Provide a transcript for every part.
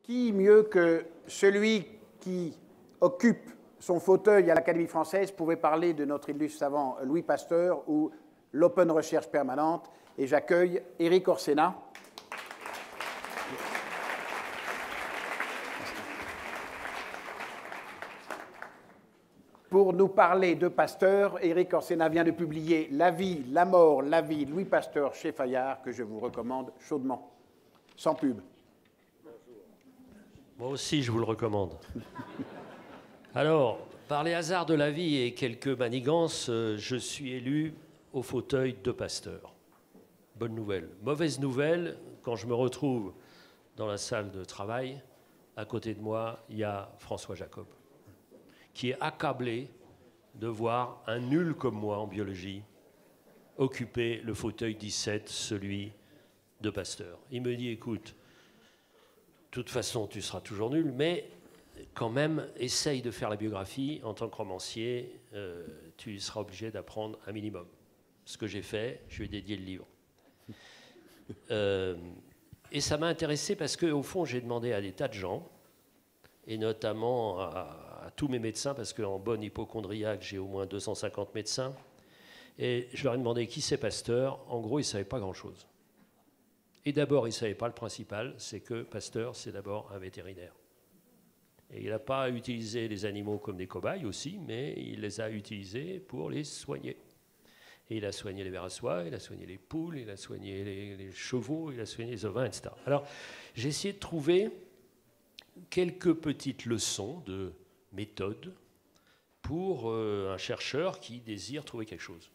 Qui mieux que celui qui occupe son fauteuil à l'Académie française pouvait parler de notre illustre savant Louis Pasteur ou l'Open Recherche permanente. Et j'accueille Éric Orsena. Pour nous parler de Pasteur, Éric Orsena vient de publier La vie, la mort, la vie, Louis Pasteur chez Fayard, que je vous recommande chaudement. Sans pub. Moi aussi, je vous le recommande. Alors, par les hasards de la vie et quelques manigances, je suis élu au fauteuil de Pasteur. Bonne nouvelle. Mauvaise nouvelle, quand je me retrouve dans la salle de travail, à côté de moi, il y a François Jacob, qui est accablé de voir un nul comme moi en biologie occuper le fauteuil 17, celui de Pasteur. Il me dit, écoute, de toute façon, tu seras toujours nul, mais quand même, essaye de faire la biographie. En tant que romancier, tu seras obligé d'apprendre un minimum. Ce que j'ai fait, je lui ai dédié le livre. Et ça m'a intéressé parce qu'au fond, j'ai demandé à des tas de gens, et notamment à tous mes médecins, parce qu'en bonne hypocondriaque, j'ai au moins 250 médecins, et je leur ai demandé qui c'est Pasteur. En gros, ils ne savaient pas grand-chose. Et d'abord, ils ne savaient pas le principal, c'est que Pasteur, c'est d'abord un vétérinaire. Et il n'a pas utilisé les animaux comme des cobayes aussi, mais il les a utilisés pour les soigner. Et il a soigné les vers à soie, il a soigné les poules, il a soigné les chevaux, il a soigné les ovins, etc. Alors, j'ai essayé de trouver quelques petites leçons de méthode pour un chercheur qui désire trouver quelque chose.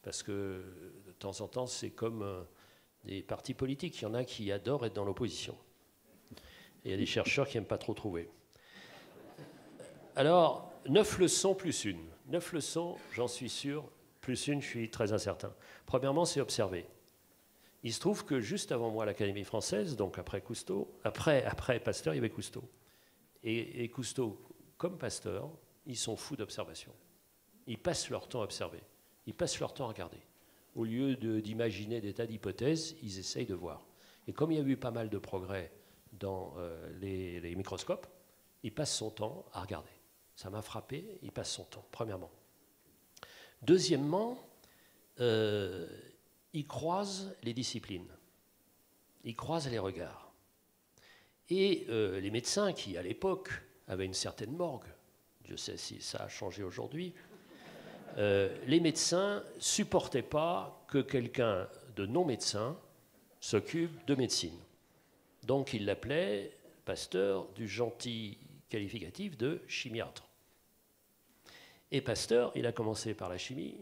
Parce que de temps en temps, c'est comme des partis politiques. Il y en a qui adorent être dans l'opposition. Et il y a des chercheurs qui n'aiment pas trop trouver. Alors, 9 leçons plus une. 9 leçons, j'en suis sûr, plus une, je suis très incertain. Premièrement, c'est observer. Il se trouve que juste avant moi à l'Académie française, donc après Cousteau, après Pasteur, il y avait Cousteau. Et Cousteau, comme Pasteur, ils sont fous d'observation. Ils passent leur temps à observer. Ils passent leur temps à regarder. Au lieu d'imaginer des tas d'hypothèses, ils essayent de voir. Et comme il y a eu pas mal de progrès dans les microscopes, il passe son temps à regarder. Ça m'a frappé, il passe son temps, premièrement. Deuxièmement, il croise les disciplines. Il croise les regards. Et les médecins qui, à l'époque, avaient une certaine morgue, je sais si ça a changé aujourd'hui, les médecins ne supportaient pas que quelqu'un de non-médecin s'occupe de médecine. Donc il l'appelait Pasteur du gentil qualificatif de chimiatre. Et Pasteur, il a commencé par la chimie,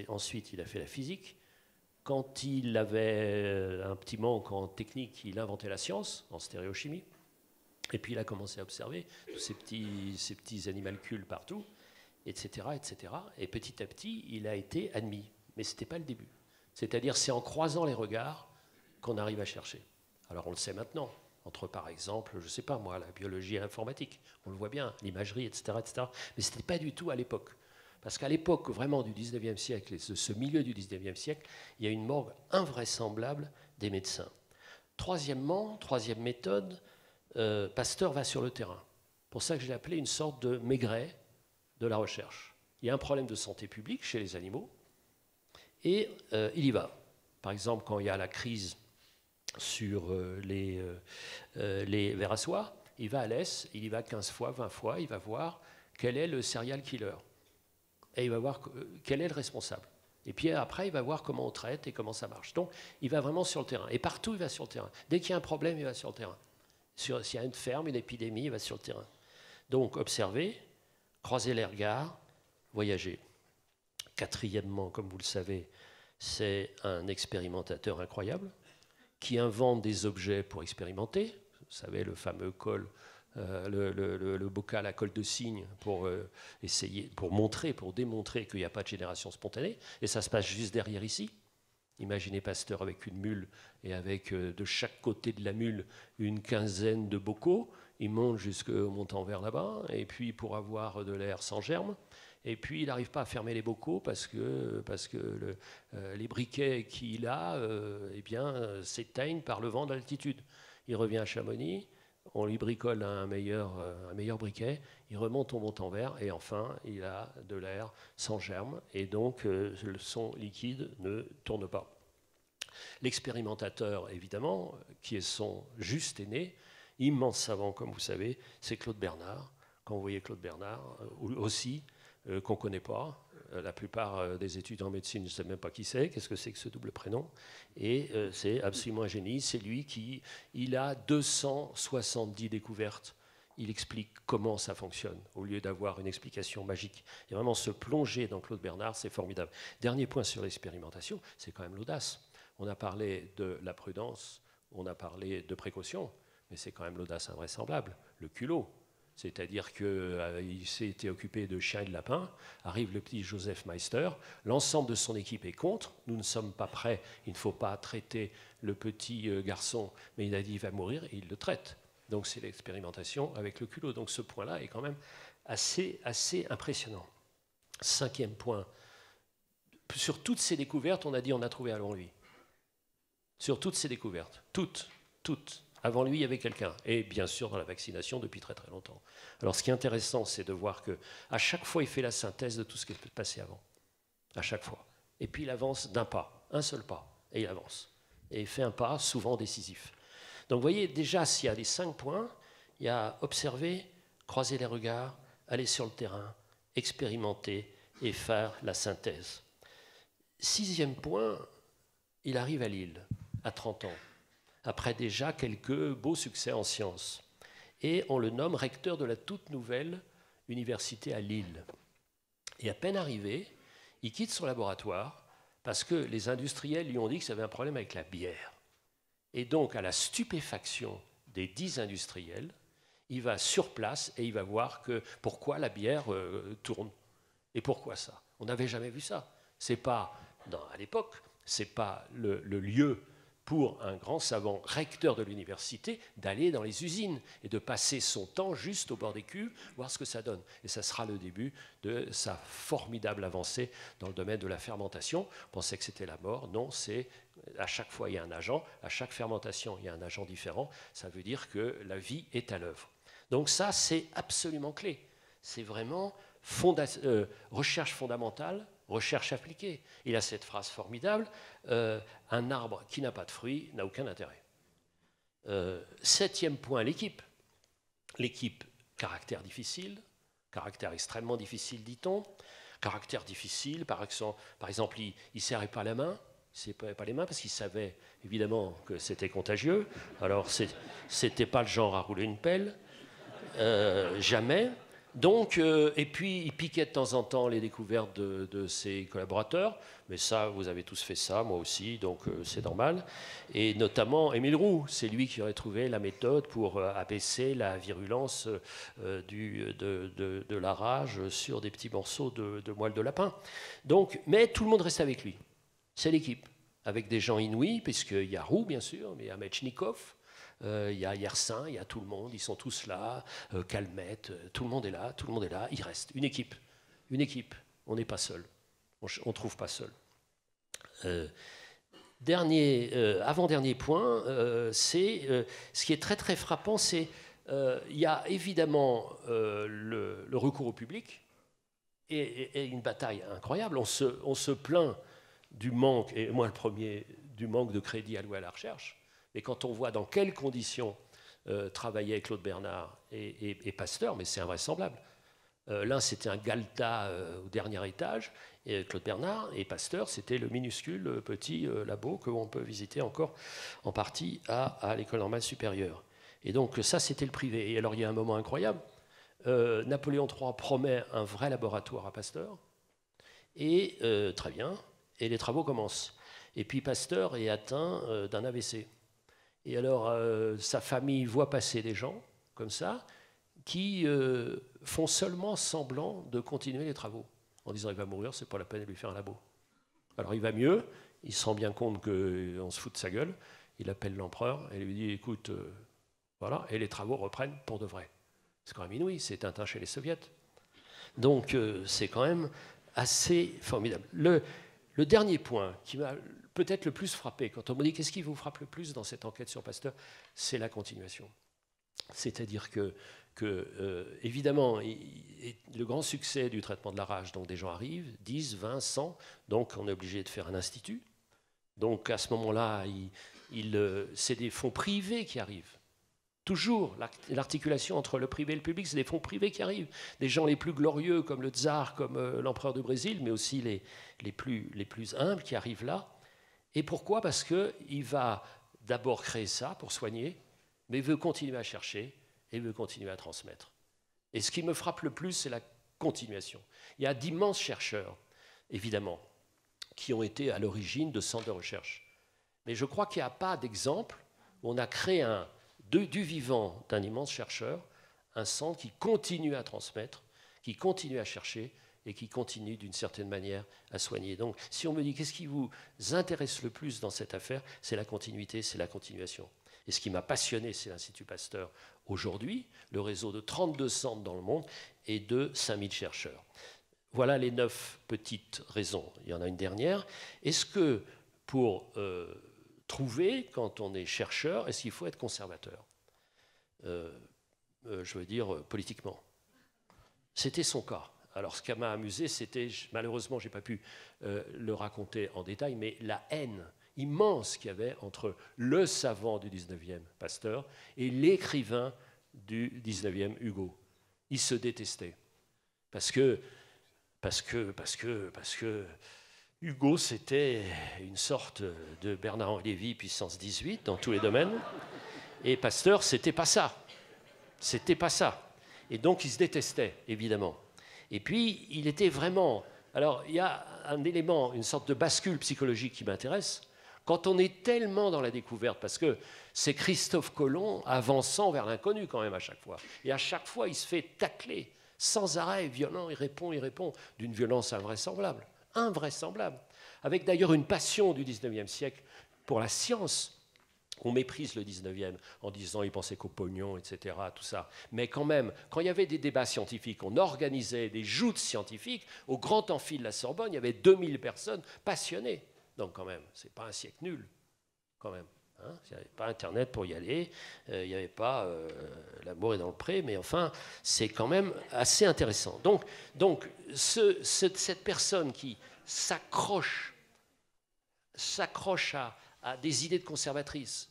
ensuite il a fait la physique. Quand il avait un petit manque en technique, il inventait la science, en stéréochimie. Et puis il a commencé à observer tous ces petits animalcules partout, etc., etc. Et petit à petit, il a été admis. Mais ce n'était pas le début. C'est-à-dire, c'est en croisant les regards qu'on arrive à chercher. Alors on le sait maintenant, entre par exemple, je ne sais pas moi, la biologie et l'informatique, on le voit bien, l'imagerie, etc., etc. Mais ce n'était pas du tout à l'époque. Parce qu'à l'époque vraiment du 19e siècle, et ce milieu du 19e siècle, il y a une morgue invraisemblable des médecins. Troisièmement, troisième méthode, Pasteur va sur le terrain. C'est pour ça que je l'ai appelé une sorte de Maigret de la recherche. Il y a un problème de santé publique chez les animaux, et il y va. Par exemple, quand il y a la crise sur les vers à soie, il va à l'ES, il y va 15 fois, 20 fois, il va voir quel est le serial killer. Et il va voir quel est le responsable. Et puis après, il va voir comment on traite et comment ça marche. Donc, il va vraiment sur le terrain. Et partout, il va sur le terrain. Dès qu'il y a un problème, il va sur le terrain. S'il y a une ferme, une épidémie, il va sur le terrain. Donc, observer, croiser les regards, voyager. Quatrièmement, comme vous le savez, c'est un expérimentateur incroyable qui invente des objets pour expérimenter. Vous savez, le fameux col, le bocal à colle de cygne pour essayer, pour démontrer qu'il n'y a pas de génération spontanée. Et ça se passe juste derrière ici. Imaginez Pasteur avec une mule et avec de chaque côté de la mule une quinzaine de bocaux. Il monte jusqu'au montant vert là-bas, et puis pour avoir de l'air sans germe. Et puis il n'arrive pas à fermer les bocaux parce que les briquets qu'il a s'éteignent par le vent d'altitude. il revient à Chamonix, on lui bricole un meilleur briquet, il remonte au Montanvert et enfin il a de l'air sans germe et donc son liquide ne tourne pas. L'expérimentateur, évidemment, qui est son juste aîné, immense savant comme vous savez, c'est Claude Bernard. Quand vous voyez Claude Bernard, aussi, qu'on ne connaît pas, la plupart des étudiants en médecine ne savent même pas qui c'est, qu'est-ce que c'est que ce double prénom, et c'est absolument un génie, c'est lui qui il a 270 découvertes, il explique comment ça fonctionne, au lieu d'avoir une explication magique. Et vraiment se plonger dans Claude Bernard, c'est formidable. Dernier point sur l'expérimentation, c'est quand même l'audace. On a parlé de la prudence, on a parlé de précaution, mais c'est quand même l'audace invraisemblable, le culot. C'est-à-dire qu'il s'était occupé de chiens et de lapins, arrive le petit Joseph Meister, l'ensemble de son équipe est contre, nous ne sommes pas prêts, il ne faut pas traiter le petit garçon, mais il a dit il va mourir et il le traite. Donc c'est l'expérimentation avec le culot. Donc ce point-là est quand même assez impressionnant. 5e point, sur toutes ces découvertes, on a dit on a trouvé avant lui. Sur toutes ces découvertes, toutes. Avant lui, il y avait quelqu'un. Et bien sûr, dans la vaccination, depuis très très longtemps. Alors, ce qui est intéressant, c'est de voir qu'à chaque fois, il fait la synthèse de tout ce qui est passé avant. À chaque fois. Et puis, il avance d'un pas, un seul pas, et il avance. Et il fait un pas, souvent décisif. Donc, vous voyez, déjà, s'il y a les 5 points, il y a observer, croiser les regards, aller sur le terrain, expérimenter et faire la synthèse. 6e point, il arrive à Lille, à 30 ans. Après déjà quelques beaux succès en sciences. Et on le nomme recteur de la toute nouvelle université à Lille. Et à peine arrivé, il quitte son laboratoire parce que les industriels lui ont dit que ça avait un problème avec la bière. Et donc, à la stupéfaction des 10 industriels, il va sur place et il va voir pourquoi la bière tourne. Et pourquoi ça? On n'avait jamais vu ça. C'est pas, à l'époque, c'est pas le lieu pour un grand savant recteur de l'université d'aller dans les usines et de passer son temps juste au bord des cuves, voir ce que ça donne. Et ça sera le début de sa formidable avancée dans le domaine de la fermentation. On pensait que c'était la mort. Non, c'est à chaque fois il y a un agent, à chaque fermentation il y a un agent différent. Ça veut dire que la vie est à l'œuvre. Donc ça, c'est absolument clé. C'est vraiment recherche fondamentale, recherche appliquée. Il a cette phrase formidable, un arbre qui n'a pas de fruits n'a aucun intérêt. 7e point, l'équipe. L'équipe, caractère difficile, caractère extrêmement difficile, dit-on. Caractère difficile, par exemple, il ne serrait pas la main, il ne serrait pas les mains parce qu'il savait évidemment que c'était contagieux. Alors, ce n'était pas le genre à rouler une pelle, jamais. Donc, et puis, il piquait de temps en temps les découvertes de ses collaborateurs. Mais ça, vous avez tous fait ça, moi aussi, donc c'est normal. Et notamment, Émile Roux, c'est lui qui aurait trouvé la méthode pour abaisser la virulence de la rage sur des petits morceaux de moelle de lapin. Donc, mais tout le monde reste avec lui. C'est l'équipe, avec des gens inouïs, puisqu'il y a Roux, bien sûr, mais il y a Metchnikov. Il y a Yersin, il y a tout le monde, ils sont tous là, Calmette, tout le monde est là, il reste une équipe, on n'est pas seul, on ne trouve pas seul. Avant-dernier point, c'est ce qui est très très frappant, c'est il y a évidemment le recours au public et une bataille incroyable, on se plaint du manque, et moi le premier, du manque de crédit alloué à la recherche. Et quand on voit dans quelles conditions travaillaient Claude Bernard et Pasteur, mais c'est invraisemblable. L'un, c'était un galetas au dernier étage, et Claude Bernard, et Pasteur, c'était le minuscule petit labo qu'on peut visiter encore en partie à l'École normale supérieure. Et donc ça, c'était le privé. Et alors, il y a un moment incroyable. Napoléon III promet un vrai laboratoire à Pasteur, et très bien, et les travaux commencent. Et puis Pasteur est atteint d'un AVC. Et alors, sa famille voit passer des gens, comme ça, qui font seulement semblant de continuer les travaux, en disant « il va mourir, c'est pas la peine de lui faire un labo ». Alors, il va mieux, il se rend bien compte qu'on se fout de sa gueule, il appelle l'empereur et lui dit « écoute, voilà », et les travaux reprennent pour de vrai. C'est quand même inouï, c'est Tintin chez les soviets. Donc, c'est quand même assez formidable. Le dernier point qui m'a peut-être le plus frappé. Quand on me dit qu'est-ce qui vous frappe le plus dans cette enquête sur Pasteur, c'est la continuation. C'est-à-dire que évidemment, le grand succès du traitement de la rage, donc des gens arrivent, 10, 20, 100, donc on est obligé de faire un institut. Donc à ce moment-là, c'est des fonds privés qui arrivent. Toujours, l'articulation entre le privé et le public, c'est des fonds privés qui arrivent. Des gens les plus glorieux comme le tsar, comme l'empereur du Brésil, mais aussi les plus humbles qui arrivent là. Et pourquoi? Parce qu'il va d'abord créer ça pour soigner, mais veut continuer à chercher et veut continuer à transmettre. Et ce qui me frappe le plus, c'est la continuation. Il y a d'immenses chercheurs, évidemment, qui ont été à l'origine de centres de recherche. Mais je crois qu'il n'y a pas d'exemple où on a créé du vivant d'un immense chercheur, un centre qui continue à transmettre, qui continue à chercher et qui continue d'une certaine manière à soigner. Donc si on me dit qu'est-ce qui vous intéresse le plus dans cette affaire, c'est la continuité, c'est la continuation. Et ce qui m'a passionné, c'est l'Institut Pasteur aujourd'hui, le réseau de 32 centres dans le monde et de 5000 chercheurs. Voilà les 9 petites raisons. Il y en a une dernière. Est-ce que pour trouver, quand on est chercheur, est-ce qu'il faut être conservateur? Je veux dire, politiquement. C'était son cas. Alors, ce qui m'a amusé, c'était, malheureusement, je n'ai pas pu le raconter en détail, mais la haine immense qu'il y avait entre le savant du 19e, Pasteur, et l'écrivain du 19e, Hugo. Ils se détestaient. Parce que Hugo, c'était une sorte de Bernard-Henri Lévy puissance 18 dans tous les domaines. Et Pasteur, c'était pas ça. C'était pas ça. Et donc, ils se détestaient, évidemment. Et puis, il était vraiment... Alors, il y a un élément, une sorte de bascule psychologique qui m'intéresse. Quand on est tellement dans la découverte, parce que c'est Christophe Colomb avançant vers l'inconnu quand même à chaque fois. Et à chaque fois, il se fait tacler, sans arrêt, violent, il répond, d'une violence invraisemblable. Invraisemblable. Avec d'ailleurs une passion du 19e siècle pour la science. On méprise le 19e en disant il pensait qu'au pognon, etc., tout ça. Mais quand même, quand il y avait des débats scientifiques, on organisait des joutes scientifiques. Au grand amphi de la Sorbonne, il y avait 2000 personnes passionnées. Donc quand même, ce n'est pas un siècle nul, quand même. Hein, il n'y avait pas Internet pour y aller, il n'y avait pas l'amour est dans le pré, mais enfin, c'est quand même assez intéressant. Donc cette personne qui s'accroche à des idées conservatrices,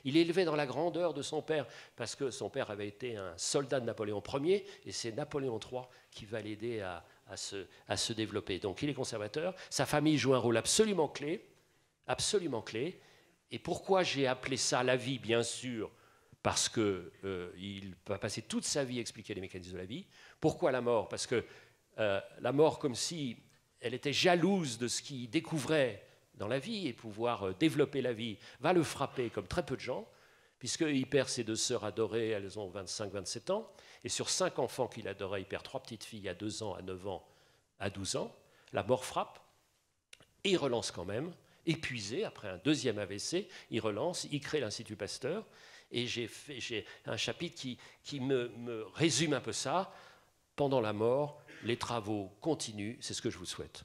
Il est élevé dans la grandeur de son père, parce que son père avait été un soldat de Napoléon Ier, et c'est Napoléon III qui va l'aider à se développer. Donc il est conservateur, sa famille joue un rôle absolument clé. Et pourquoi j'ai appelé ça la vie? Bien sûr, parce qu'il va passer toute sa vie à expliquer les mécanismes de la vie. Pourquoi la mort? Parce que la mort, comme si elle était jalouse de ce qu'il découvrait dans la vie et pouvoir développer la vie, va le frapper comme très peu de gens, puisqu'il perd ses 2 sœurs adorées, elles ont 25-27 ans, et sur 5 enfants qu'il adorait, il perd 3 petites filles à 2 ans, à 9 ans, à 12 ans. La mort frappe, et il relance quand même, épuisé, après un 2e AVC, il relance, il crée l'Institut Pasteur, et j'ai un chapitre qui me résume un peu ça. Pendant la mort, les travaux continuent, c'est ce que je vous souhaite.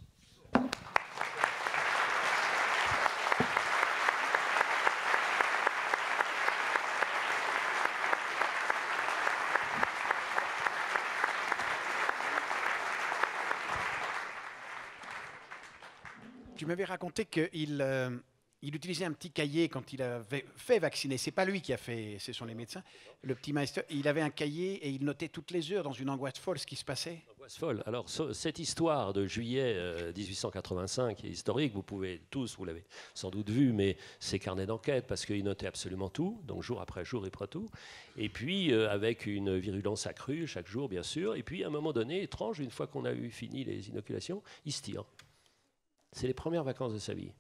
Tu m'avais raconté qu'il utilisait un petit cahier quand il avait fait vacciner. C'est pas lui qui a fait, ce sont les médecins. Le petit Meister, il avait un cahier et il notait toutes les heures dans une angoisse folle ce qui se passait. Angoisse folle. Alors cette histoire de juillet 1885 est historique. Vous l'avez sans doute vu, mais c'est carnet d'enquête parce qu'il notait absolument tout, donc jour après jour et après tout. Et puis avec une virulence accrue chaque jour, bien sûr. Et puis à un moment donné, étrange, une fois qu'on a eu fini les inoculations, il se tire. C'est les premières vacances de sa vie.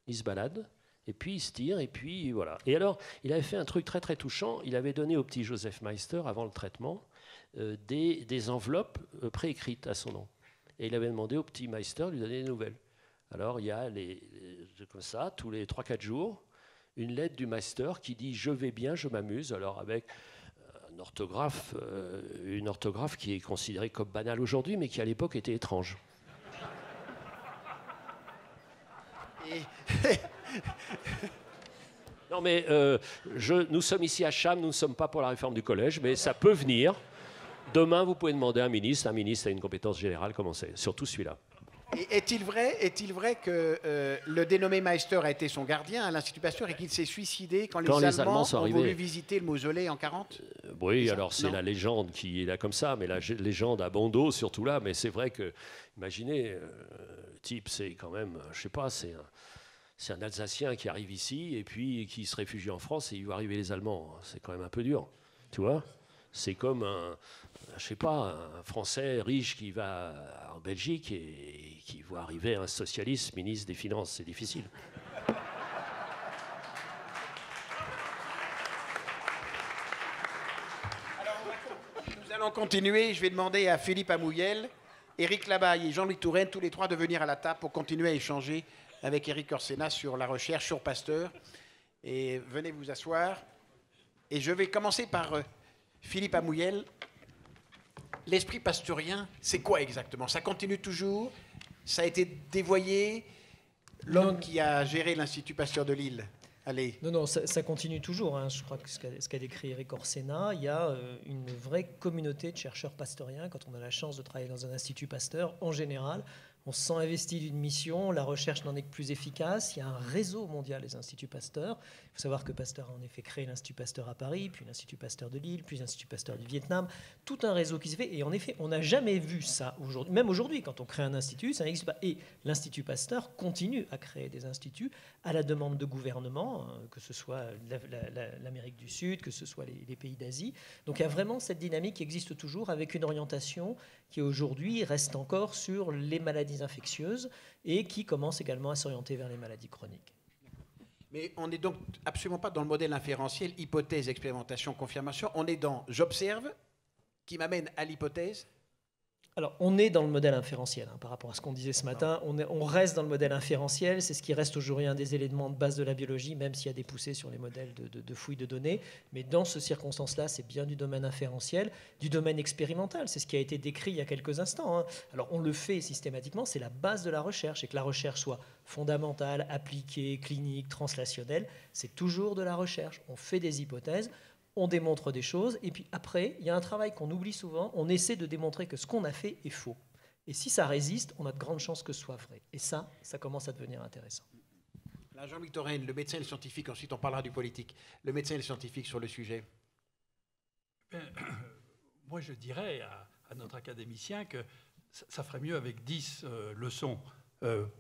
Il se balade, et puis il se tire, et puis voilà. Et alors, il avait fait un truc très très touchant. Il avait donné au petit Joseph Meister, avant le traitement, des enveloppes préécrites à son nom. Et il avait demandé au petit Meister de lui donner des nouvelles. Alors, il y a comme ça, tous les 3-4 jours, une lettre du Meister qui dit « Je vais bien, je m'amuse », alors avec une orthographe qui est considérée comme banale aujourd'hui, mais qui à l'époque était étrange. Non, mais nous sommes ici à Cham, nous ne sommes pas pour la réforme du collège, mais ça peut venir. Demain, vous pouvez demander à un ministre a une compétence générale, comment c'est, surtout celui-là. Est-il vrai que le dénommé Meister a été son gardien à l'Institut Pasteur et qu'il s'est suicidé quand les Allemands ont voulu visiter le mausolée en 40 ? Oui, alors c'est la légende qui est là comme ça, mais la légende a bon dos surtout là, mais c'est vrai que, imaginez, le type, c'est quand même, je sais pas, c'est un Alsacien qui arrive ici et puis qui se réfugie en France et il voit arriver les Allemands. C'est quand même un peu dur, tu vois ? C'est comme un Français riche qui va en Belgique et qui voit arriver un socialiste ministre des Finances. C'est difficile. Alors, nous allons continuer. Je vais demander à Philippe Amouyel, Éric Labaille et Jean-Louis Touraine, tous les trois, de venir à la table pour continuer à échanger avec Éric Orsena sur la recherche sur Pasteur. Et venez vous asseoir. Et je vais commencer par Philippe Amouyel. L'esprit pasteurien, c'est quoi exactement? Ça continue toujours? Ça a été dévoyé? L'homme qui a géré l'Institut Pasteur de Lille. Allez. Non, ça continue toujours. Hein. Je crois que ce qu'a décrit Éric Orsena, il y a une vraie communauté de chercheurs pasteuriens. Quand on a la chance de travailler dans un Institut Pasteur, en général, on se sent investi d'une mission, la recherche n'en est que plus efficace. Il y a un réseau mondial des instituts Pasteur. Il faut savoir que Pasteur a en effet créé l'Institut Pasteur à Paris, puis l'Institut Pasteur de Lille, puis l'Institut Pasteur du Vietnam. Tout un réseau qui se fait. Et en effet, on n'a jamais vu ça aujourd'hui. Même aujourd'hui, quand on crée un institut, ça n'existe pas. Et l'Institut Pasteur continue à créer des instituts à la demande de gouvernements, que ce soit l'Amérique du Sud, que ce soit les pays d'Asie. Donc il y a vraiment cette dynamique qui existe toujours avec une orientation qui aujourd'hui reste encore sur les maladies infectieuses et qui commence également à s'orienter vers les maladies chroniques. Mais on n'est donc absolument pas dans le modèle inférentiel, hypothèse, expérimentation, confirmation. On est dans j'observe, qui m'amène à l'hypothèse. Alors, on est dans le modèle inférentiel, par rapport à ce qu'on disait ce matin. On reste dans le modèle inférentiel. C'est ce qui reste aujourd'hui un des éléments de base de la biologie, même s'il y a des poussées sur les modèles de fouilles de données. Mais dans ce circonstance-là, c'est bien du domaine inférentiel, du domaine expérimental. C'est ce qui a été décrit il y a quelques instants. Alors, on le fait systématiquement. C'est la base de la recherche. Et que la recherche soit fondamentale, appliquée, clinique, translationnelle, c'est toujours de la recherche. On fait des hypothèses. On démontre des choses, et puis après, il y a un travail qu'on oublie souvent, on essaie de démontrer que ce qu'on a fait est faux. Et si ça résiste, on a de grandes chances que ce soit vrai. Et ça commence à devenir intéressant. Là, Jean-Louis Touraine, le médecin et le scientifique, ensuite on parlera du politique. Le médecin et le scientifique sur le sujet. Moi, je dirais à notre académicien que ça ferait mieux avec 10 leçons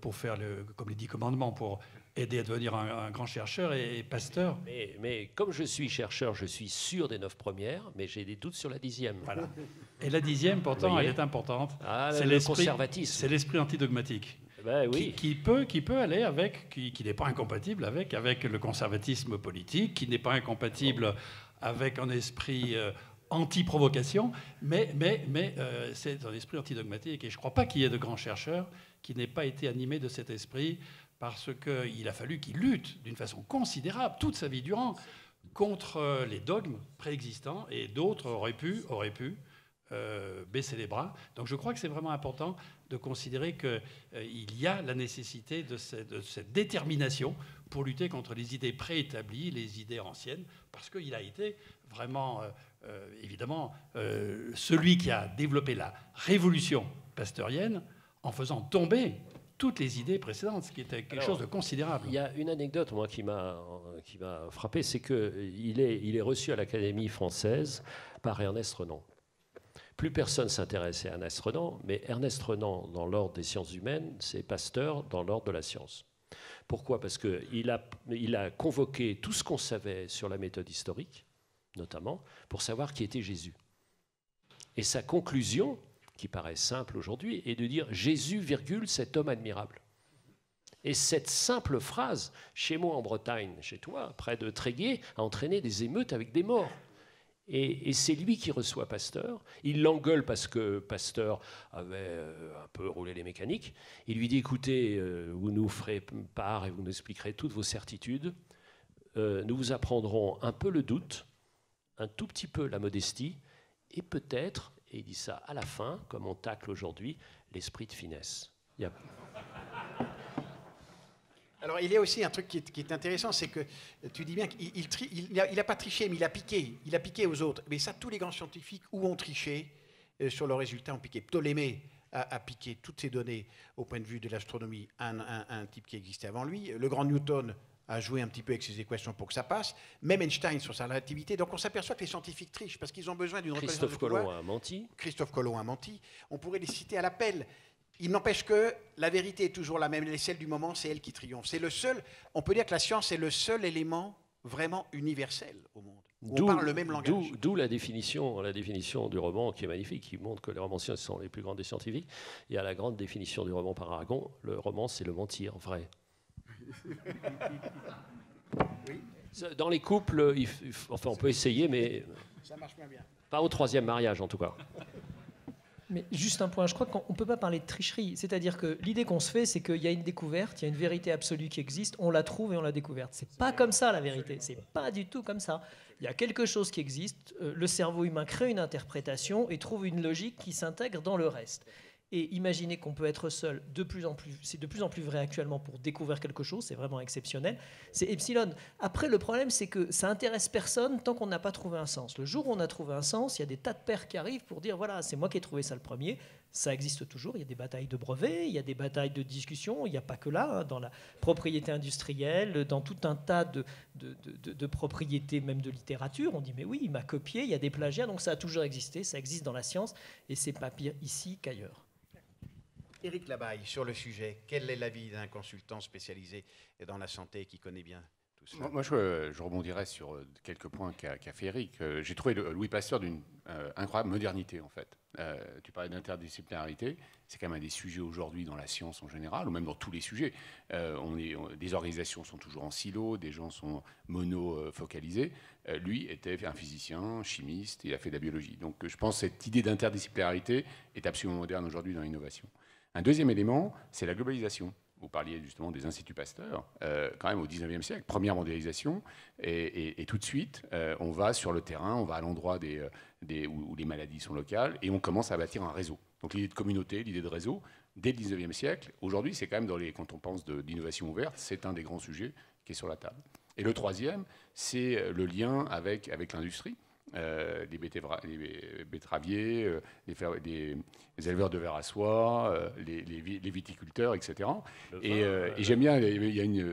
pour faire, comme les 10 commandements, pour aider à devenir un grand chercheur et Pasteur. Mais comme je suis chercheur, je suis sûr des 9 premières, mais j'ai des doutes sur la 10e. Voilà. Et la 10e, pourtant, elle est importante. C'est le conservatisme. C'est l'esprit antidogmatique. Ben oui. qui peut aller avec, qui n'est pas incompatible avec le conservatisme politique, qui n'est pas incompatible avec un esprit anti-provocation, mais c'est un esprit antidogmatique. Et je ne crois pas qu'il y ait de grands chercheurs qui n'aient pas été animés de cet esprit, parce qu'il a fallu qu'il lutte d'une façon considérable toute sa vie durant contre les dogmes préexistants, et d'autres auraient pu baisser les bras. Donc je crois que c'est vraiment important de considérer qu'il y a la nécessité de cette détermination pour lutter contre les idées préétablies, les idées anciennes, parce qu'il a été vraiment, évidemment, celui qui a développé la révolution pasteurienne en faisant tomber toutes les idées précédentes, ce qui était quelque chose de considérable. Il y a une anecdote, moi, qui m'a frappé, c'est qu'il est reçu à l'Académie française par Ernest Renan. Plus personne ne s'intéressait à Ernest Renan, mais Ernest Renan, dans l'ordre des sciences humaines, c'est Pasteur dans l'ordre de la science. Pourquoi? Parce qu'il a convoqué tout ce qu'on savait sur la méthode historique, notamment, pour savoir qui était Jésus. Et sa conclusion, qui paraît simple aujourd'hui, est de dire « Jésus, cet homme admirable ». Et cette simple phrase, chez moi en Bretagne, chez toi, près de Tréguier, a entraîné des émeutes avec des morts. Et c'est lui qui reçoit Pasteur. Il l'engueule parce que Pasteur avait un peu roulé les mécaniques. Il lui dit « Écoutez, vous nous ferez part et vous nous expliquerez toutes vos certitudes. Nous vous apprendrons un peu le doute, un tout petit peu la modestie, et peut-être... » Et il dit ça à la fin, comme on tacle aujourd'hui, l'esprit de finesse. Alors, il y a aussi un truc qui est intéressant, c'est que tu dis bien qu'il n'a pas triché, mais il a piqué. Il a piqué aux autres. Mais ça, tous les grands scientifiques où ont triché sur leurs résultats ont piqué. Ptolémée a piqué toutes ces données au point de vue de l'astronomie, un type qui existait avant lui. Le grand Newton a joué un petit peu avec ses équations pour que ça passe. Même Einstein sur sa relativité. Donc, on s'aperçoit que les scientifiques trichent parce qu'ils ont besoin d'une reconnaissance de pouvoir. Christophe Colomb a menti. Christophe Colomb a menti. On pourrait les citer à l'appel. Il n'empêche que la vérité est toujours la même, elle est celle du moment, c'est elle qui triomphe. C'est le seul, on peut dire que la science est le seul élément vraiment universel au monde. On parle le même langage. D'où la définition du roman qui est magnifique, qui montre que les romanciers sont les plus grands des scientifiques. Il y a la grande définition du roman par Aragon, le roman c'est le mentir vrai. Oui. Dans les couples, enfin on peut essayer, mais ça marche moins bien. Pas au 3e mariage en tout cas. Mais juste un point, je crois qu'on ne peut pas parler de tricherie. C'est-à-dire que l'idée qu'on se fait, c'est qu'il y a une découverte, il y a une vérité absolue qui existe, on la trouve et on l'a découverte. C'est pas comme ça la vérité, c'est pas du tout comme ça. Il y a quelque chose qui existe, le cerveau humain crée une interprétation et trouve une logique qui s'intègre dans le reste. Et imaginez qu'on peut être seul, c'est de plus en plus vrai actuellement pour découvrir quelque chose, c'est vraiment exceptionnel. C'est epsilon. Après, le problème, c'est que ça intéresse personne tant qu'on n'a pas trouvé un sens. Le jour où on a trouvé un sens, il y a des tas de pères qui arrivent pour dire voilà, c'est moi qui ai trouvé ça le premier. Ça existe toujours. Il y a des batailles de brevets, il y a des batailles de discussion. Il n'y a pas que là, hein, dans la propriété industrielle, dans tout un tas de propriétés, même de littérature. On dit mais oui, il m'a copié. Il y a des plagiats, donc ça a toujours existé. Ça existe dans la science et c'est pas pire ici qu'ailleurs. Éric Labaille, sur le sujet, quel est l'avis d'un consultant spécialisé dans la santé qui connaît bien tout cela? Moi, je rebondirais sur quelques points qu'a fait Éric. J'ai trouvé Louis Pasteur d'une incroyable modernité, en fait. Tu parlais d'interdisciplinarité, c'est quand même un des sujets aujourd'hui dans la science en général, ou même dans tous les sujets. Des organisations sont toujours en silo, des gens sont mono-focalisés. Lui était un physicien, chimiste, il a fait de la biologie. Donc je pense que cette idée d'interdisciplinarité est absolument moderne aujourd'hui dans l'innovation. Un deuxième élément, c'est la globalisation. Vous parliez justement des instituts Pasteur, quand même au 19e siècle, première mondialisation, et tout de suite, on va sur le terrain, on va à l'endroit où les maladies sont locales, et on commence à bâtir un réseau. Donc l'idée de communauté, l'idée de réseau, dès le 19e siècle, aujourd'hui, c'est quand même, quand on pense d'innovation ouverte, c'est un des grands sujets qui est sur la table. Et le troisième, c'est le lien avec l'industrie. Les betteraviers, les éleveurs de verre à soie, les viticulteurs, etc. Et j'aime bien, il y a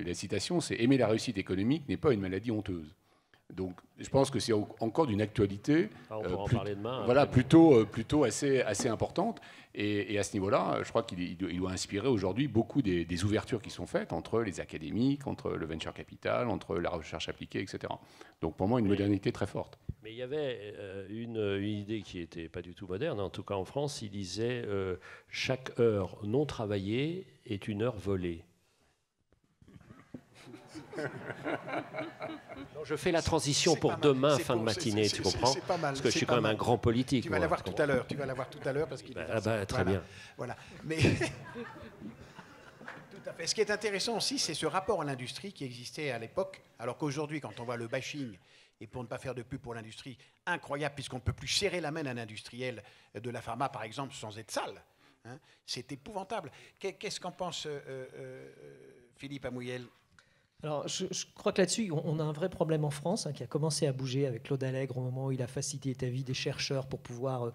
la citation, c'est « Aimer la réussite économique n'est pas une maladie honteuse ». Donc je pense que c'est encore d'une actualité on pourra en parler demain, voilà, plutôt assez importante. Et à ce niveau-là, je crois qu'il doit inspirer aujourd'hui beaucoup des ouvertures qui sont faites entre les académiques, entre le venture capital, entre la recherche appliquée, etc. Donc pour moi, une modernité très forte. Mais il y avait une idée qui n'était pas du tout moderne, en tout cas en France, il disait chaque heure non travaillée est une heure volée. Je fais la transition pour demain, fin de matinée, tu comprends? Parce que je suis quand même un grand politique. Tu vas l'avoir tout à l'heure. Tu vas l'avoir tout à l'heure parce qu'il. Très bien. Voilà. Mais tout à fait. Ce qui est intéressant aussi, c'est ce rapport à l'industrie qui existait à l'époque, alors qu'aujourd'hui, quand on voit le bashing, et pour ne pas faire de pub pour l'industrie, incroyable, puisqu'on ne peut plus serrer la main d'un industriel de la pharma, par exemple, sans être sale. Hein, c'est épouvantable. Qu'est-ce qu'en pense Philippe Amouyel? Alors, je crois que là-dessus, on a un vrai problème en France qui a commencé à bouger avec Claude Allègre au moment où il a facilité la vie des chercheurs pour pouvoir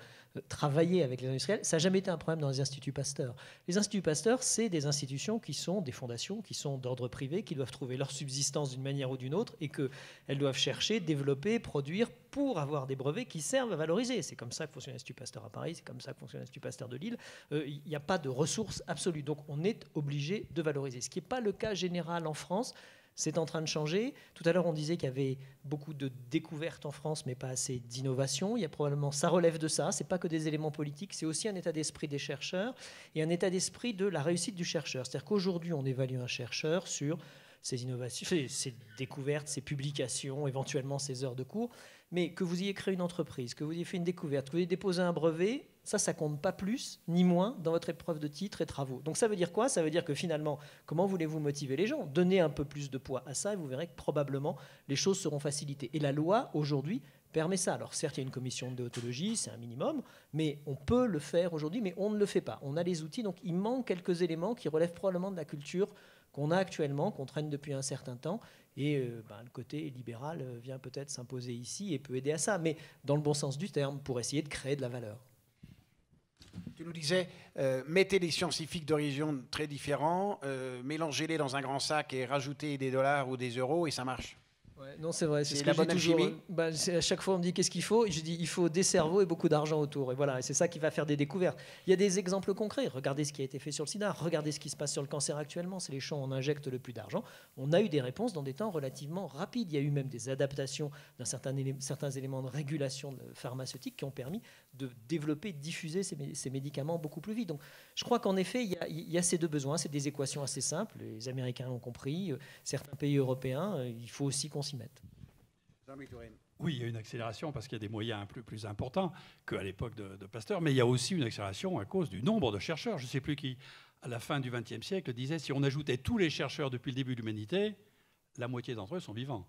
travailler avec les industriels. Ça n'a jamais été un problème dans les instituts Pasteur. Les instituts Pasteur, c'est des institutions qui sont des fondations, qui sont d'ordre privé, qui doivent trouver leur subsistance d'une manière ou d'une autre et qu'elles doivent chercher, développer, produire pour avoir des brevets qui servent à valoriser. C'est comme ça que fonctionne l'Institut Pasteur à Paris, c'est comme ça que fonctionne l'Institut Pasteur de Lille. Il n'y a pas de ressources absolues. Donc on est obligé de valoriser. Ce qui n'est pas le cas général en France. C'est en train de changer. Tout à l'heure, on disait qu'il y avait beaucoup de découvertes en France, mais pas assez d'innovation. Il y a probablement, ça relève de ça. C'est pas que des éléments politiques, c'est aussi un état d'esprit des chercheurs et un état d'esprit de la réussite du chercheur. C'est-à-dire qu'aujourd'hui, on évalue un chercheur sur ses innovations, ses découvertes, ses publications, éventuellement ses heures de cours. Mais que vous ayez créé une entreprise, que vous ayez fait une découverte, que vous ayez déposé un brevet, ça compte pas plus ni moins dans votre épreuve de titres et travaux. Donc ça veut dire quoi? Ça veut dire que finalement, comment voulez-vous motiver les gens? Donnez un peu plus de poids à ça et vous verrez que probablement les choses seront facilitées. Et la loi, aujourd'hui, permet ça. Alors certes, il y a une commission de déontologie, c'est un minimum, mais on peut le faire aujourd'hui, mais on ne le fait pas. On a les outils, donc il manque quelques éléments qui relèvent probablement de la culture qu'on a actuellement, qu'on traîne depuis un certain temps. Et le côté libéral vient peut-être s'imposer ici et peut aider à ça, mais dans le bon sens du terme, pour essayer de créer de la valeur. Tu nous disais, mettez des scientifiques d'horizons très différents, mélangez-les dans un grand sac et rajoutez des dollars ou des euros et ça marche. Ouais, non, c'est vrai. C'est ce la que je dis bonne toujours. alchimie. À chaque fois, on me dit qu'est-ce qu'il faut. Je dis il faut des cerveaux et beaucoup d'argent autour. Et voilà, et c'est ça qui va faire des découvertes. Il y a des exemples concrets. Regardez ce qui a été fait sur le sida. Regardez ce qui se passe sur le cancer actuellement. C'est les champs où on injecte le plus d'argent. On a eu des réponses dans des temps relativement rapides. Il y a eu même des adaptations d'un certains éléments de régulation pharmaceutique qui ont permis de développer, de diffuser ces médicaments beaucoup plus vite. Donc, je crois qu'en effet, il y a ces deux besoins. C'est des équations assez simples. Les Américains l'ont compris. Certains pays européens, il faut aussi qu'on s'y mette. Oui, il y a une accélération parce qu'il y a des moyens plus importants qu'à l'époque de Pasteur, mais il y a aussi une accélération à cause du nombre de chercheurs. Je ne sais plus qui, à la fin du XXe siècle, disait si on ajoutait tous les chercheurs depuis le début de l'humanité, la moitié d'entre eux sont vivants.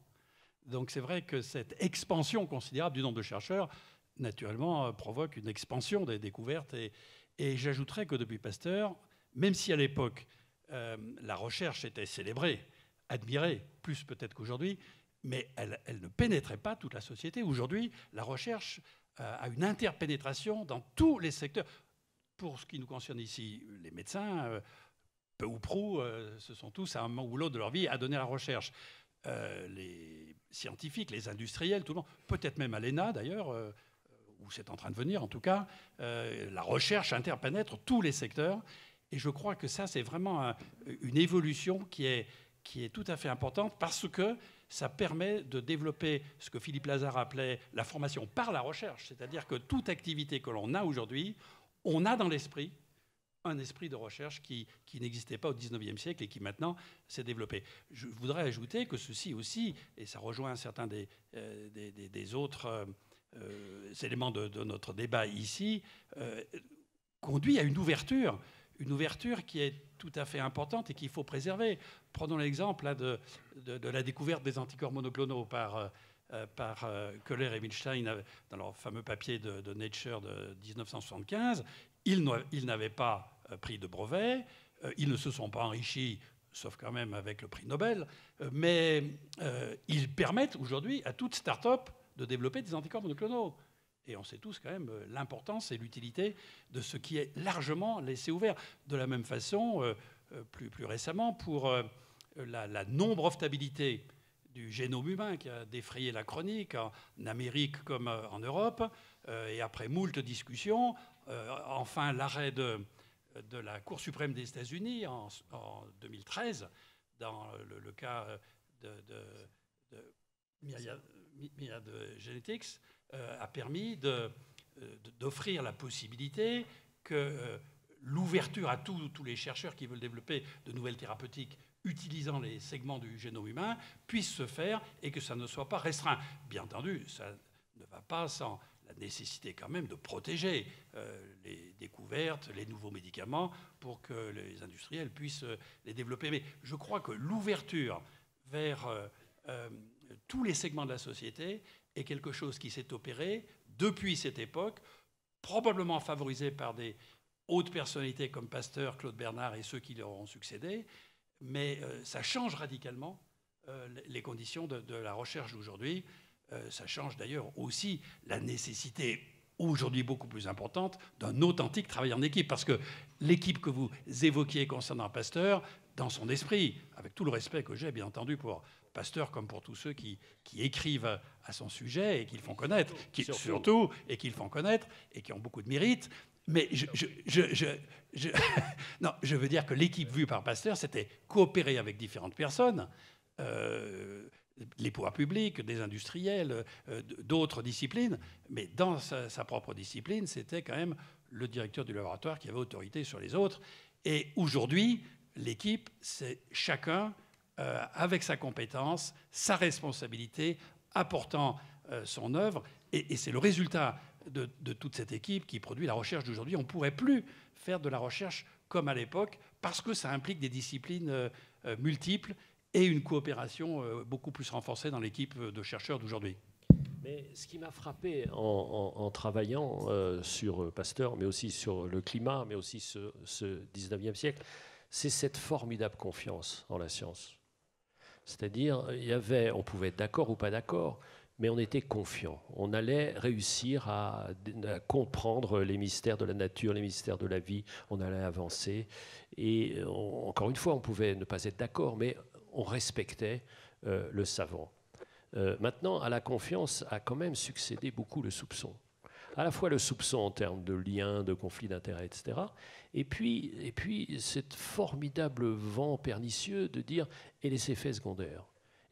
Donc c'est vrai que cette expansion considérable du nombre de chercheurs, naturellement, provoque une expansion des découvertes. Et j'ajouterais que depuis Pasteur, même si à l'époque, la recherche était célébrée, admirée, plus peut-être qu'aujourd'hui, mais elle ne pénétrait pas toute la société. Aujourd'hui, la recherche a une interpénétration dans tous les secteurs. Pour ce qui nous concerne ici, les médecins, peu ou prou, se sont tous, à un moment ou l'autre de leur vie, à donner à la recherche. Les scientifiques, les industriels, tout le monde, peut-être même à l'ENA d'ailleurs, où c'est en train de venir en tout cas, la recherche interpénètre tous les secteurs. Et je crois que ça, c'est vraiment une évolution qui est tout à fait importante parce que ça permet de développer ce que Philippe Lazare appelait la formation par la recherche. C'est-à-dire que toute activité que l'on a aujourd'hui, on a dans l'esprit un esprit de recherche qui n'existait pas au XIXe siècle et qui maintenant s'est développé. Je voudrais ajouter que ceci aussi, et ça rejoint certains des autres éléments de notre débat ici, conduit à une ouverture qui est tout à fait importante et qu'il faut préserver. Prenons l'exemple là, de la découverte des anticorps monoclonaux par Köhler et Milstein dans leur fameux papier de Nature de 1975. Ils n'avaient pas pris de brevet, ils ne se sont pas enrichis, sauf quand même avec le prix Nobel, mais ils permettent aujourd'hui à toute start-up de développer des anticorps monoclonaux. Et on sait tous quand même l'importance et l'utilité de ce qui est largement laissé ouvert. De la même façon, plus récemment, pour la non-brevetabilité du génome humain qui a défrayé la chronique en Amérique comme en Europe, et après moult discussions, enfin l'arrêt de la Cour suprême des États-Unis en 2013, dans le cas de Myriad Genetics, a permis d'offrir la possibilité que l'ouverture à tous les chercheurs qui veulent développer de nouvelles thérapeutiques utilisant les segments du génome humain puisse se faire et que ça ne soit pas restreint. Bien entendu, ça ne va pas sans la nécessité quand même de protéger les découvertes, les nouveaux médicaments pour que les industriels puissent les développer. Mais je crois que l'ouverture vers tous les segments de la société est quelque chose qui s'est opéré depuis cette époque, probablement favorisé par des hautes personnalités comme Pasteur, Claude Bernard et ceux qui leur ont succédé, mais ça change radicalement les conditions de la recherche d'aujourd'hui. Ça change d'ailleurs aussi la nécessité aujourd'hui beaucoup plus importante d'un authentique travail en équipe, parce que l'équipe que vous évoquiez concernant Pasteur, dans son esprit, avec tout le respect que j'ai bien entendu pour Pasteur comme pour tous ceux qui écrivent à son sujet et qui le font connaître, surtout, et qui le font connaître et qui ont beaucoup de mérite. Mais non, je veux dire que l'équipe vue par Pasteur, c'était coopérer avec différentes personnes, les pouvoirs publics, des industriels, d'autres disciplines, mais dans sa propre discipline, c'était quand même le directeur du laboratoire qui avait autorité sur les autres. Et aujourd'hui, l'équipe, c'est chacun avec sa compétence, sa responsabilité, apportant son œuvre. Et c'est le résultat de toute cette équipe qui produit la recherche d'aujourd'hui. On ne pourrait plus faire de la recherche comme à l'époque parce que ça implique des disciplines multiples et une coopération beaucoup plus renforcée dans l'équipe de chercheurs d'aujourd'hui. Mais ce qui m'a frappé en travaillant sur Pasteur, mais aussi sur le climat, mais aussi ce 19e siècle, c'est cette formidable confiance en la science. C'est-à-dire, on pouvait être d'accord ou pas d'accord, mais on était confiant. On allait réussir à comprendre les mystères de la nature, les mystères de la vie. On allait avancer. Et encore une fois, on pouvait ne pas être d'accord, mais on respectait le savant. Maintenant, à la confiance a quand même succédé beaucoup le soupçon. À la fois le soupçon en termes de liens, de conflits d'intérêts, etc. Et puis cet formidable vent pernicieux de dire « et les effets secondaires ».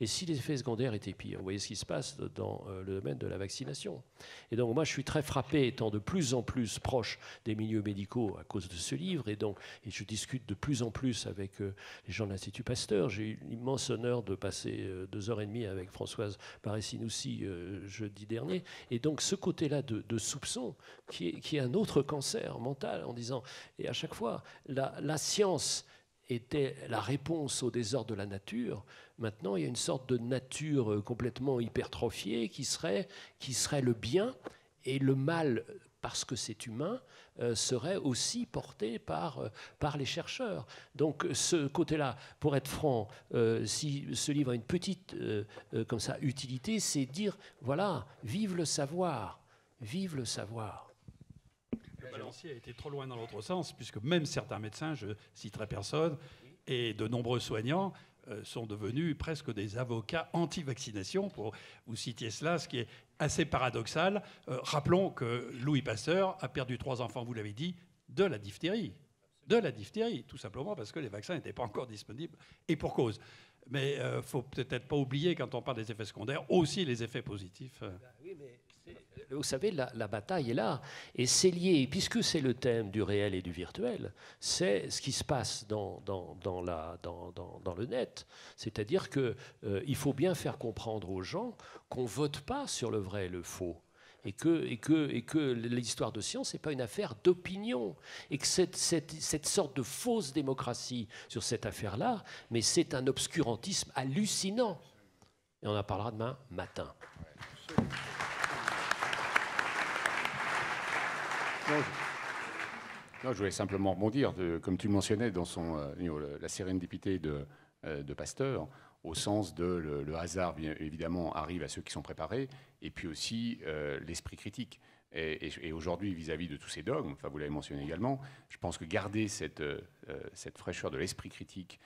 Et si les effets secondaires étaient pires, vous voyez ce qui se passe dans le domaine de la vaccination. Et donc moi, je suis très frappé, étant de plus en plus proche des milieux médicaux à cause de ce livre, et je discute de plus en plus avec les gens de l'Institut Pasteur. J'ai eu l'immense honneur de passer 2h30 avec Françoise Barré-Sinoussi jeudi dernier. Et donc ce côté-là de soupçon, qui est un autre cancer mental, en disant, et à chaque fois, la science était la réponse au désordre de la nature. Maintenant, il y a une sorte de nature complètement hypertrophiée qui serait le bien, et le mal, parce que c'est humain, serait aussi porté par les chercheurs. Donc ce côté-là, pour être franc, si ce livre a une petite comme ça, utilité, c'est dire, voilà, vive le savoir, vive le savoir. Le balancier a été trop loin dans l'autre sens, puisque même certains médecins, je citerai personne, et de nombreux soignants sont devenus presque des avocats anti-vaccination, pour vous citer cela, ce qui est assez paradoxal. Rappelons que Louis Pasteur a perdu 3 enfants, vous l'avez dit, de la diphtérie. De la diphtérie, tout simplement parce que les vaccins n'étaient pas encore disponibles, et pour cause. Mais il ne faut peut-être pas oublier, quand on parle des effets secondaires, aussi les effets positifs. Oui, mais vous savez, la bataille est là, et c'est lié, puisque c'est le thème du réel et du virtuel, c'est ce qui se passe dans le net. C'est-à-dire qu'il faut bien faire comprendre aux gens qu'on ne vote pas sur le vrai et le faux. Et que l'histoire de science n'est pas une affaire d'opinion. Et que cette sorte de fausse démocratie sur cette affaire-là, mais c'est un obscurantisme hallucinant. Et on en parlera demain matin. Non, je voulais simplement rebondir, comme tu le mentionnais dans la sérendipité de Pasteur, au sens de le hasard, bien évidemment, arrive à ceux qui sont préparés, et puis aussi l'esprit critique. Et aujourd'hui, vis-à-vis de tous ces dogmes, enfin, vous l'avez mentionné également, je pense que garder cette fraîcheur de l'esprit critique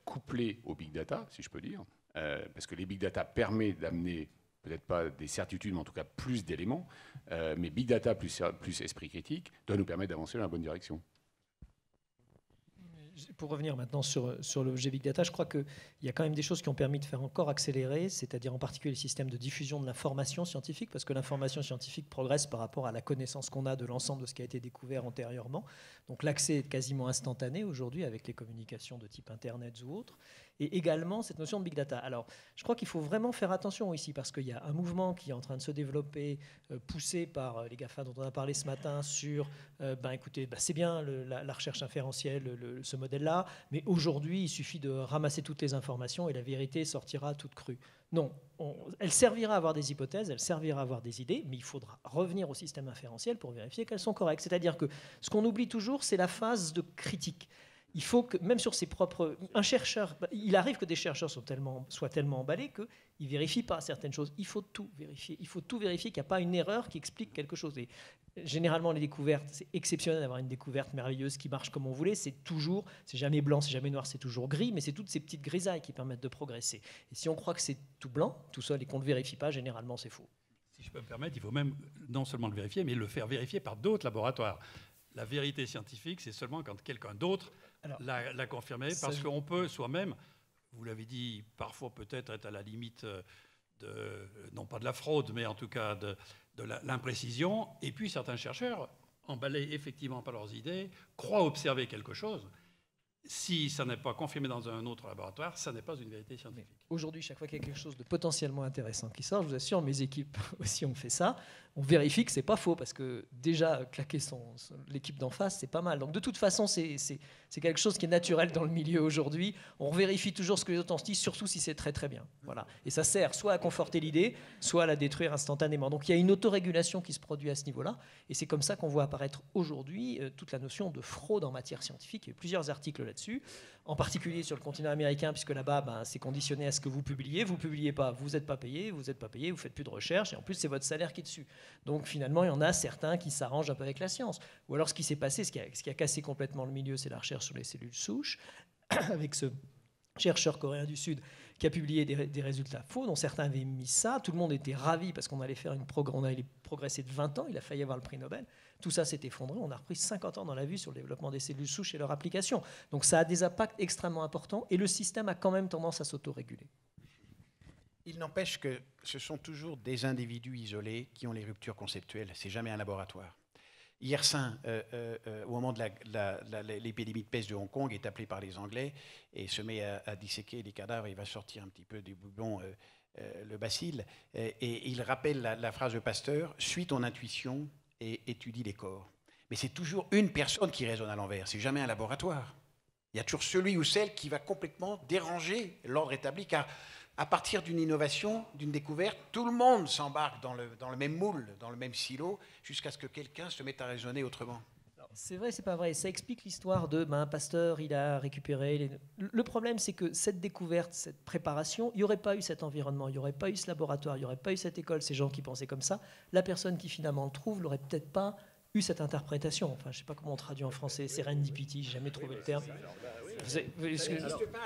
couplée au big data, si je peux dire, parce que les big data permettent d'amener peut-être pas des certitudes, mais en tout cas plus d'éléments, mais big data plus esprit critique doit nous permettre d'avancer dans la bonne direction. Pour revenir maintenant sur l'objet Big Data, je crois qu'il y a quand même des choses qui ont permis de faire encore accélérer, c'est-à-dire en particulier les systèmes de diffusion de l'information scientifique, parce que l'information scientifique progresse par rapport à la connaissance qu'on a de l'ensemble de ce qui a été découvert antérieurement. Donc l'accès est quasiment instantané aujourd'hui avec les communications de type Internet ou autres. Et également cette notion de Big Data. Alors, je crois qu'il faut vraiment faire attention ici, parce qu'il y a un mouvement qui est en train de se développer, poussé par les GAFA dont on a parlé ce matin, sur, écoutez, c'est bien la recherche inférentielle, ce modèle-là, mais aujourd'hui, il suffit de ramasser toutes les informations et la vérité sortira toute crue. Non, elle servira à avoir des hypothèses, elle servira à avoir des idées, mais il faudra revenir au système inférentiel pour vérifier qu'elles sont correctes. C'est-à-dire que ce qu'on oublie toujours, c'est la phase de critique. Il faut que, même sur ses propres... Un chercheur, il arrive que des chercheurs soient tellement emballés qu'ils ne vérifient pas certaines choses. Il faut tout vérifier. Il faut tout vérifier qu'il n'y a pas une erreur qui explique quelque chose. Et généralement, les découvertes, c'est exceptionnel d'avoir une découverte merveilleuse qui marche comme on voulait. C'est jamais blanc, c'est jamais noir, c'est toujours gris, mais c'est toutes ces petites grisailles qui permettent de progresser. Et si on croit que c'est tout blanc, tout seul, et qu'on ne le vérifie pas, généralement, c'est faux. Si je peux me permettre, il faut même non seulement le vérifier, mais le faire vérifier par d'autres laboratoires. La vérité scientifique, c'est seulement quand quelqu'un d'autre l'a confirmé, parce qu'on peut soi-même, vous l'avez dit, parfois peut-être être à la limite non pas de la fraude, mais en tout cas de l'imprécision. Et puis certains chercheurs, emballés effectivement par leurs idées, croient observer quelque chose. Si ça n'est pas confirmé dans un autre laboratoire, ça n'est pas une vérité scientifique. Aujourd'hui, chaque fois qu'il y a quelque chose de potentiellement intéressant qui sort, je vous assure, mes équipes aussi ont fait ça, on vérifie que c'est pas faux, parce que déjà claquer l'équipe d'en face, c'est pas mal. Donc de toute façon, c'est quelque chose qui est naturel dans le milieu aujourd'hui. On vérifie toujours ce que les autres en disent, surtout si c'est très très bien. Voilà. Et ça sert soit à conforter l'idée, soit à la détruire instantanément. Donc il y a une autorégulation qui se produit à ce niveau-là, et c'est comme ça qu'on voit apparaître aujourd'hui toute la notion de fraude en matière scientifique. Il y a plusieurs articles là-dessus, en particulier sur le continent américain, puisque là-bas, c'est conditionné à ce que vous publiez. Vous publiez pas, vous n'êtes pas payé, vous n'êtes pas payé, vous faites plus de recherche, et en plus c'est votre salaire qui est dessus. Donc finalement, il y en a certains qui s'arrangent un peu avec la science. Ou alors ce qui s'est passé, ce qui a cassé complètement le milieu, c'est la recherche sur les cellules souches, avec ce chercheur coréen du Sud qui a publié des résultats faux, dont certains avaient mis ça. Tout le monde était ravi parce qu'on allait progresser de 20 ans. Il a failli avoir le prix Nobel. Tout ça s'est effondré. On a repris 50 ans dans la vue sur le développement des cellules souches et leur application. Donc ça a des impacts extrêmement importants et le système a quand même tendance à s'autoréguler. Il n'empêche que ce sont toujours des individus isolés qui ont les ruptures conceptuelles. C'est jamais un laboratoire. Yersin, au moment de l'épidémie de peste de Hong Kong, est appelé par les Anglais et se met à disséquer les cadavres. Il va sortir un petit peu des boubons le bacille. Et il rappelle la phrase de Pasteur, « Suis ton intuition et étudie les corps ». Mais c'est toujours une personne qui raisonne à l'envers. C'est jamais un laboratoire. Il y a toujours celui ou celle qui va complètement déranger l'ordre établi, car à partir d'une innovation, d'une découverte, tout le monde s'embarque dans le même moule, dans le même silo, jusqu'à ce que quelqu'un se mette à raisonner autrement. C'est vrai, c'est pas vrai. Ça explique l'histoire de Pasteur, il a récupéré... Le problème, c'est que cette découverte, cette préparation, il n'y aurait pas eu cet environnement, il n'y aurait pas eu ce laboratoire, il n'y aurait pas eu cette école, ces gens qui pensaient comme ça. La personne qui finalement le trouve n'aurait peut-être pas eu cette interprétation. Enfin, je ne sais pas comment on traduit en français, serendipity, j'ai jamais trouvé le terme.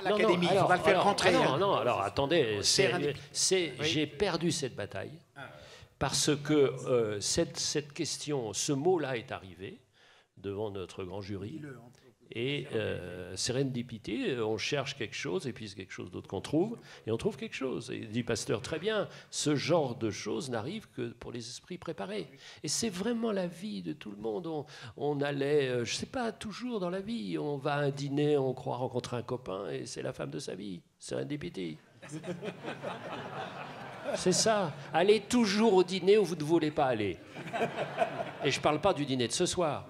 L'Académie, il va le faire rentrer. Alors attendez, j'ai perdu cette bataille parce que cette question, ce mot-là est arrivé devant notre grand jury. Et serendipity, on cherche quelque chose, et puis c'est quelque chose d'autre qu'on trouve, et on trouve quelque chose. Et dit Pasteur, très bien, ce genre de choses n'arrive que pour les esprits préparés. Et c'est vraiment la vie de tout le monde. On allait, je ne sais pas, toujours dans la vie, on va à un dîner, on croit rencontrer un copain, et c'est la femme de sa vie. Serendipity. C'est ça. Allez toujours au dîner où vous ne voulez pas aller. Et je ne parle pas du dîner de ce soir.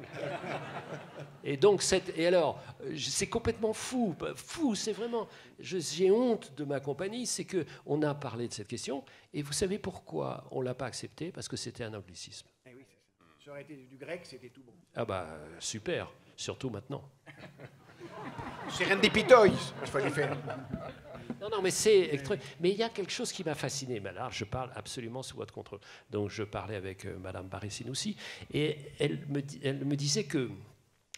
Et donc, c'est complètement fou. Fou, c'est vraiment... J'ai honte de ma compagnie, c'est qu'on a parlé de cette question, et vous savez pourquoi on ne l'a pas accepté? Parce que c'était un anglicisme. Eh oui, c'est ça. Ça aurait été du grec, c'était tout bon. Ah bah, super, surtout maintenant. Serendipitois, il fallait faire. Non, mais c'est extrême. Mais il y a quelque chose qui m'a fasciné. Mais là, je parle absolument sous votre contrôle. Donc, je parlais avec Madame Barré-Sinoussi, et elle me disait que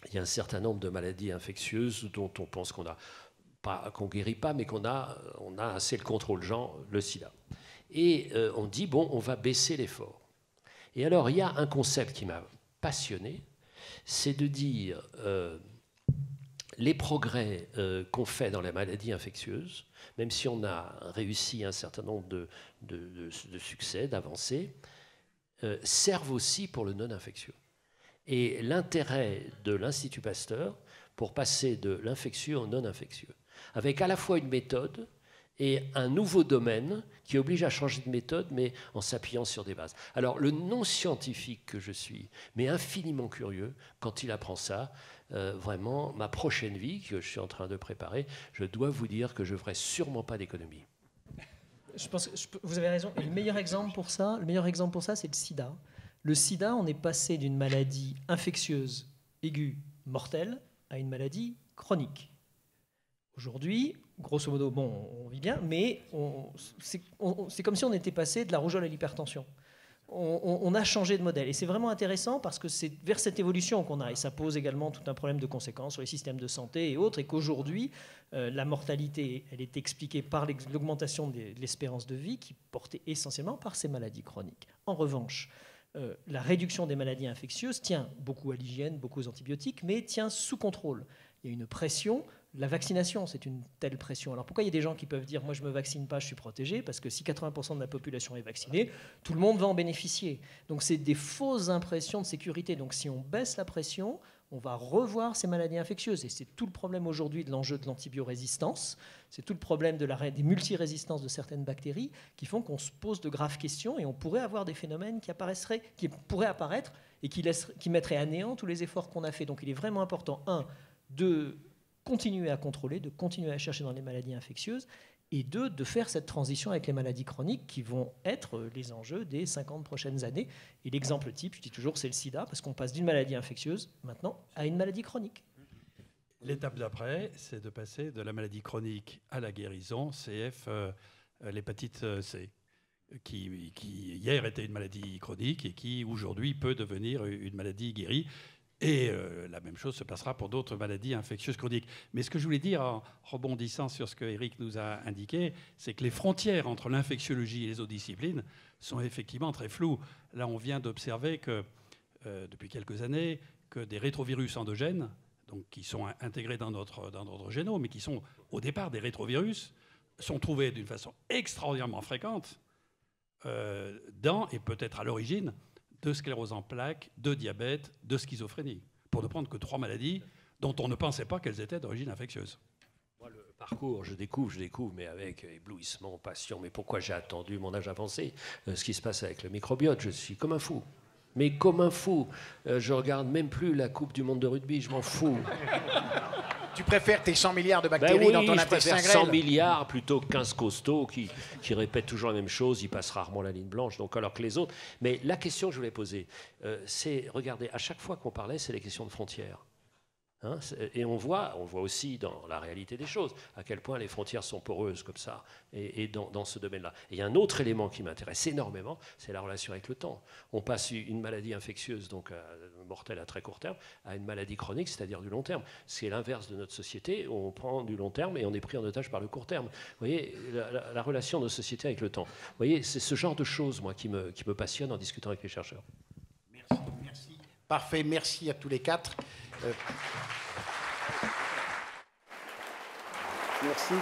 il y a un certain nombre de maladies infectieuses dont on pense qu'on guérit pas, mais on a assez le contrôle, genre le sida. Et on dit, bon, on va baisser l'effort. Et alors, il y a un concept qui m'a passionné, c'est de dire les progrès qu'on fait dans les maladies infectieuses, même si on a réussi un certain nombre de succès, d'avancées, servent aussi pour le non-infectieux. Et l'intérêt de l'Institut Pasteur pour passer de l'infectieux au non-infectieux, avec à la fois une méthode et un nouveau domaine qui oblige à changer de méthode, mais en s'appuyant sur des bases. Alors, le non-scientifique que je suis, mais infiniment curieux, quand il apprend ça, vraiment, ma prochaine vie, que je suis en train de préparer, je dois vous dire que je ne ferai sûrement pas d'économie. Je pense que vous avez raison. Et le meilleur exemple pour ça, c'est le sida. Le sida, on est passé d'une maladie infectieuse, aiguë, mortelle, à une maladie chronique. Aujourd'hui, grosso modo, bon, on vit bien, mais c'est comme si on était passé de la rougeole à l'hypertension. On a changé de modèle. Et c'est vraiment intéressant parce que c'est vers cette évolution qu'on a. Et ça pose également tout un problème de conséquences sur les systèmes de santé et autres. Et qu'aujourd'hui, la mortalité, elle est expliquée par l'augmentation de l'espérance de vie qui est portée essentiellement par ces maladies chroniques. En revanche, la réduction des maladies infectieuses tient beaucoup à l'hygiène, beaucoup aux antibiotiques, mais tient sous contrôle. Il y a une pression. La vaccination, c'est une telle pression. Alors pourquoi il y a des gens qui peuvent dire « moi je ne me vaccine pas, je suis protégé ?» Parce que si 80% de la population est vaccinée, tout le monde va en bénéficier. Donc c'est des fausses impressions de sécurité. Donc si on baisse la pression, on va revoir ces maladies infectieuses. Et c'est tout le problème aujourd'hui de l'enjeu de l'antibiorésistance, c'est tout le problème des multirésistances de certaines bactéries qui font qu'on se pose de graves questions et on pourrait avoir des phénomènes qui pourraient apparaître et qui mettraient à néant tous les efforts qu'on a faits. Donc il est vraiment important, de continuer à contrôler, de continuer à chercher dans les maladies infectieuses, et de faire cette transition avec les maladies chroniques qui vont être les enjeux des 50 prochaines années. Et l'exemple type, je dis toujours, c'est le sida, parce qu'on passe d'une maladie infectieuse maintenant à une maladie chronique. L'étape d'après, c'est de passer de la maladie chronique à la guérison, CF, l'hépatite C, qui hier était une maladie chronique et qui aujourd'hui peut devenir une maladie guérie. Et la même chose se passera pour d'autres maladies infectieuses chroniques. Mais ce que je voulais dire, en rebondissant sur ce que Eric nous a indiqué, c'est que les frontières entre l'infectiologie et les autres disciplines sont effectivement très floues. Là, on vient d'observer que, depuis quelques années, que des rétrovirus endogènes, donc qui sont intégrés dans notre génome, mais qui sont au départ des rétrovirus, sont trouvés d'une façon extraordinairement fréquente dans, et peut-être à l'origine, de sclérose en plaques, de diabète, de schizophrénie, pour ne prendre que 3 maladies dont on ne pensait pas qu'elles étaient d'origine infectieuse. Moi, le parcours, je découvre, mais avec éblouissement, passion. Mais pourquoi j'ai attendu mon âge avancé, ce qui se passe avec le microbiote? Je suis comme un fou. Mais comme un fou. Je regarde même plus la Coupe du monde de rugby, je m'en fous. Tu préfères tes 100 milliards de bactéries dans ton intestin grêle? 100 milliards plutôt que 15 costauds qui répètent toujours la même chose, ils passent rarement la ligne blanche, donc alors que les autres. Mais la question que je voulais poser, c'est, regardez, à chaque fois qu'on parlait, c'est les questions de frontières. Hein, et on voit aussi dans la réalité des choses à quel point les frontières sont poreuses comme ça et dans ce domaine-là. Et il y a un autre élément qui m'intéresse énormément, c'est la relation avec le temps. On passe une maladie infectieuse, donc mortelle à très court terme, à une maladie chronique, c'est-à-dire du long terme. C'est l'inverse de notre société, on prend du long terme et on est pris en otage par le court terme. Vous voyez, la relation de nos sociétés avec le temps. Vous voyez, c'est ce genre de choses, moi, qui me passionne en discutant avec les chercheurs. Merci. Parfait, merci à tous les 4. Merci.